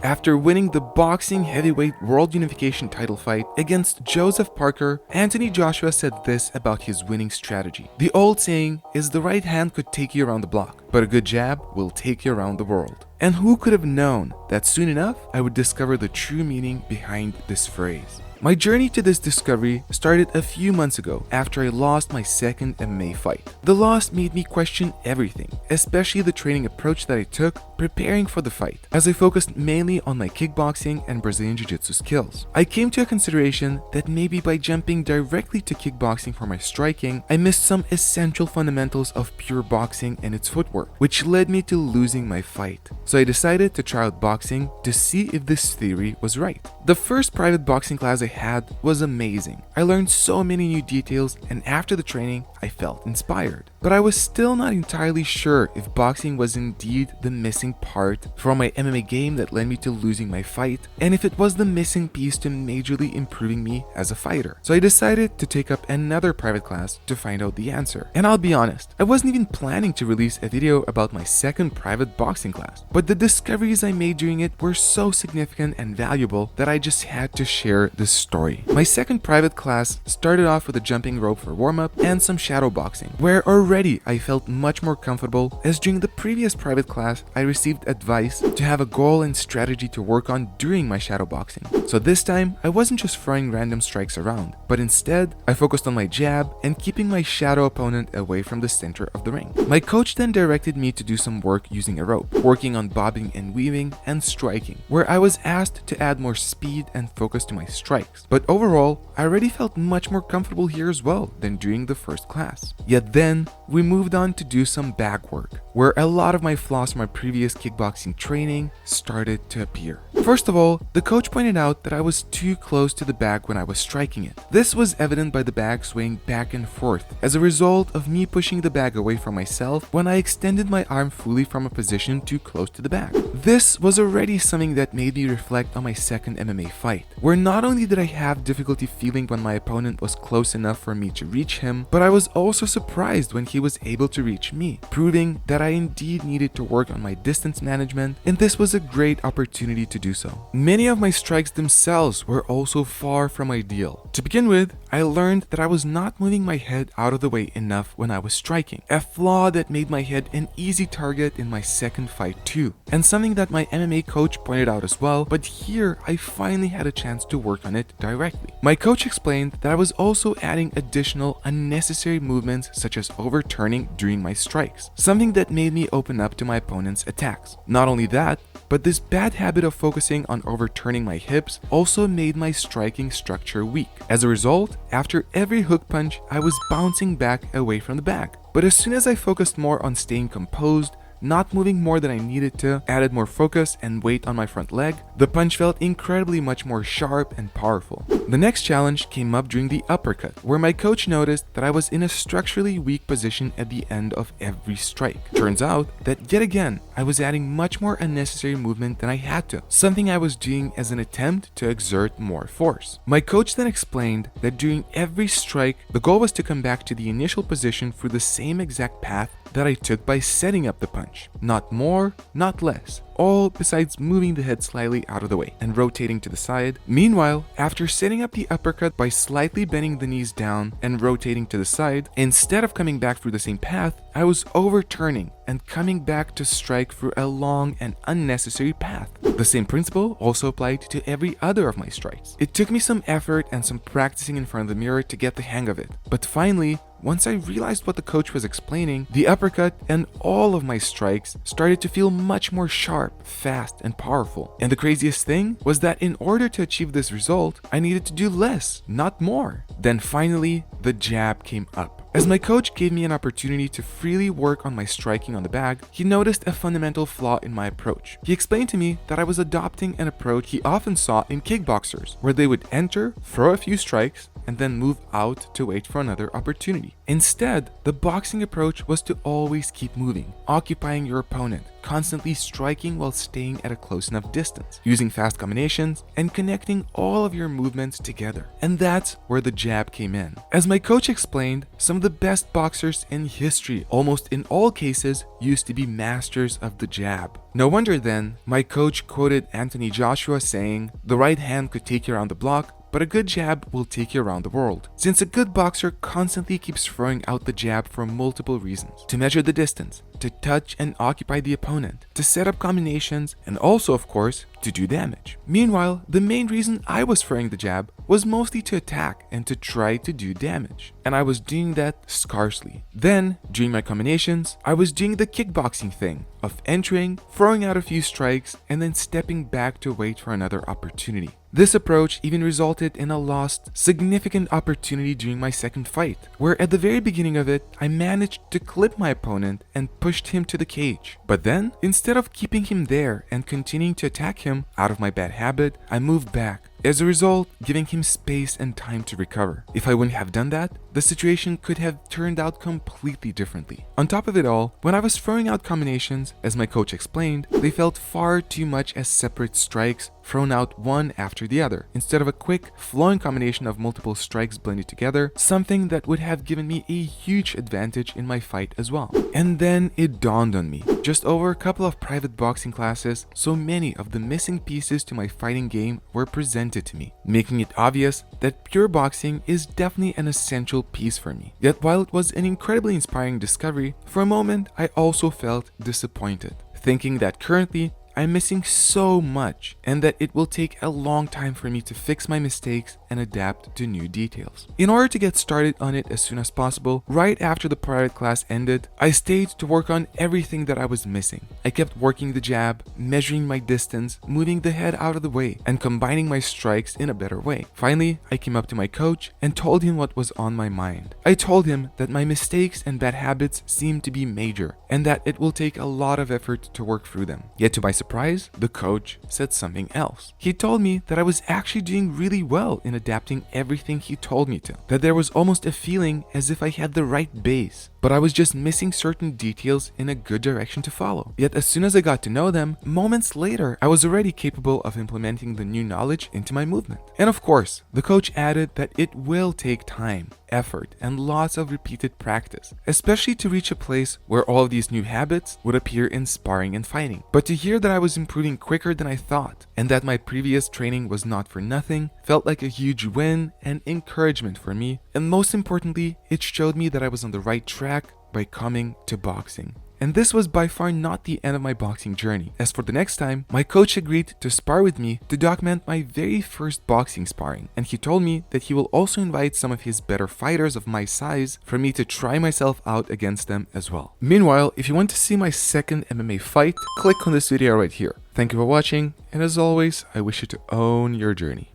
After winning the boxing heavyweight world unification title fight against Joseph Parker, Anthony Joshua said this about his winning strategy. The old saying is the right hand could take you around the block, but a good jab will take you around the world. And who could have known that soon enough I would discover the true meaning behind this phrase? My journey to this discovery started a few months ago after I lost my second MMA fight. The loss made me question everything, especially the training approach that I took preparing for the fight, as I focused mainly on my kickboxing and Brazilian Jiu-Jitsu skills. I came to a consideration that maybe by jumping directly to kickboxing for my striking, I missed some essential fundamentals of pure boxing and its footwork, which led me to losing my fight. So I decided to try out boxing to see if this theory was right. The first private boxing class I had was amazing. I learned so many new details, and after the training, I felt inspired. But I was still not entirely sure if boxing was indeed the missing part from my MMA game that led me to losing my fight, and if it was the missing piece to majorly improving me as a fighter. So I decided to take up another private class to find out the answer. And I'll be honest, I wasn't even planning to release a video about my second private boxing class, but the discoveries I made during it were so significant and valuable that I just had to share this story. My second private class started off with a jumping rope for warm-up and some shadow boxing, where already I felt much more comfortable, as during the previous private class I received advice to have a goal and strategy to work on during my shadow boxing. So this time I wasn't just throwing random strikes around, but instead I focused on my jab and keeping my shadow opponent away from the center of the ring. My coach then directed me to do some work using a rope, working on bobbing and weaving and striking, where I was asked to add more speed and focus to my strikes. But overall, I already felt much more comfortable here as well than during the first class. Yet then, we moved on to do some bag work, where a lot of my flaws from my previous kickboxing training started to appear. First of all, the coach pointed out that I was too close to the bag when I was striking it. This was evident by the bag swaying back and forth as a result of me pushing the bag away from myself when I extended my arm fully from a position too close to the bag. This was already something that made me reflect on my second MMA fight, where not only did I have difficulty feeling when my opponent was close enough for me to reach him, but I was also surprised when he was able to reach me, proving that I indeed needed to work on my distance management, and this was a great opportunity to do so. Many of my strikes themselves were also far from ideal. To begin with, I learned that I was not moving my head out of the way enough when I was striking, a flaw that made my head an easy target in my second fight too, and something that my MMA coach pointed out as well, but here I finally had a chance to work on it directly. My coach explained that I was also adding additional unnecessary movements such as overturning during my strikes, something that made me open up to my opponent's attacks. Not only that, but this bad habit of focusing on overturning my hips also made my striking structure weak. As a result, after every hook punch, I was bouncing back away from the bag. But as soon as I focused more on staying composed, not moving more than I needed to, added more focus and weight on my front leg, the punch felt incredibly much more sharp and powerful. The next challenge came up during the uppercut, where my coach noticed that I was in a structurally weak position at the end of every strike. Turns out that yet again, I was adding much more unnecessary movement than I had to, something I was doing as an attempt to exert more force. My coach then explained that during every strike, the goal was to come back to the initial position through the same exact path that I took by setting up the punch. Not more, not less. All besides moving the head slightly out of the way and rotating to the side. Meanwhile, after setting up the uppercut by slightly bending the knees down and rotating to the side, instead of coming back through the same path, I was overturning and coming back to strike through a long and unnecessary path. The same principle also applied to every other of my strikes. It took me some effort and some practicing in front of the mirror to get the hang of it. But finally, once I realized what the coach was explaining, the uppercut and all of my strikes started to feel much more sharp, fast, and powerful. And the craziest thing was that in order to achieve this result, I needed to do less, not more. Then finally, the jab came up. As my coach gave me an opportunity to freely work on my striking on the bag, he noticed a fundamental flaw in my approach. He explained to me that I was adopting an approach he often saw in kickboxers, where they would enter, throw a few strikes, and then move out to wait for another opportunity. Instead, the boxing approach was to always keep moving, occupying your opponent, constantly striking while staying at a close enough distance, using fast combinations, and connecting all of your movements together. And that's where the jab came in. As my coach explained, some of the best boxers in history, almost in all cases, used to be masters of the jab. No wonder then, my coach quoted Anthony Joshua saying, "The right hand could take you around the block, but a good jab will take you around the world." Since a good boxer constantly keeps throwing out the jab for multiple reasons: to measure the distance, to touch and occupy the opponent, to set up combinations, and also, of course, to do damage. Meanwhile, the main reason I was throwing the jab was mostly to attack and to try to do damage, and I was doing that scarcely. Then, during my combinations, I was doing the kickboxing thing of entering, throwing out a few strikes, and then stepping back to wait for another opportunity. This approach even resulted in a lost, significant opportunity during my second fight, where at the very beginning of it, I managed to clip my opponent and pushed him to the cage. But then, instead of keeping him there and continuing to attack him out of my bad habit, I moved back. As a result, giving him space and time to recover. If I wouldn't have done that, the situation could have turned out completely differently. On top of it all, when I was throwing out combinations, as my coach explained, they felt far too much as separate strikes thrown out one after the other, instead of a quick, flowing combination of multiple strikes blended together, something that would have given me a huge advantage in my fight as well. And then it dawned on me, just over a couple of private boxing classes, so many of the missing pieces to my fighting game were presented to me, making it obvious that pure boxing is definitely an essential piece for me. Yet while it was an incredibly inspiring discovery, for a moment I also felt disappointed, thinking that currently I'm missing so much and that it will take a long time for me to fix my mistakes and adapt to new details. In order to get started on it as soon as possible, right after the private class ended, I stayed to work on everything that I was missing. I kept working the jab, measuring my distance, moving the head out of the way, and combining my strikes in a better way. Finally, I came up to my coach and told him what was on my mind. I told him that my mistakes and bad habits seemed to be major and that it will take a lot of effort to work through them. Yet to my surprise, the coach said something else. He told me that I was actually doing really well in adapting everything he told me to, that there was almost a feeling as if I had the right base, but I was just missing certain details in a good direction to follow. Yet as soon as I got to know them, moments later, I was already capable of implementing the new knowledge into my movement. And of course, the coach added that it will take time, effort, and lots of repeated practice, especially to reach a place where all of these new habits would appear in sparring and fighting. But to hear that I was improving quicker than I thought, and that my previous training was not for nothing, felt like a huge win and encouragement for me, and most importantly, it showed me that I was on the right track by coming to boxing. And this was by far not the end of my boxing journey, as for the next time, my coach agreed to spar with me to document my very first boxing sparring, and he told me that he will also invite some of his better fighters of my size for me to try myself out against them as well. Meanwhile, if you want to see my second MMA fight, click on this video right here. Thank you for watching, and as always, I wish you to own your journey.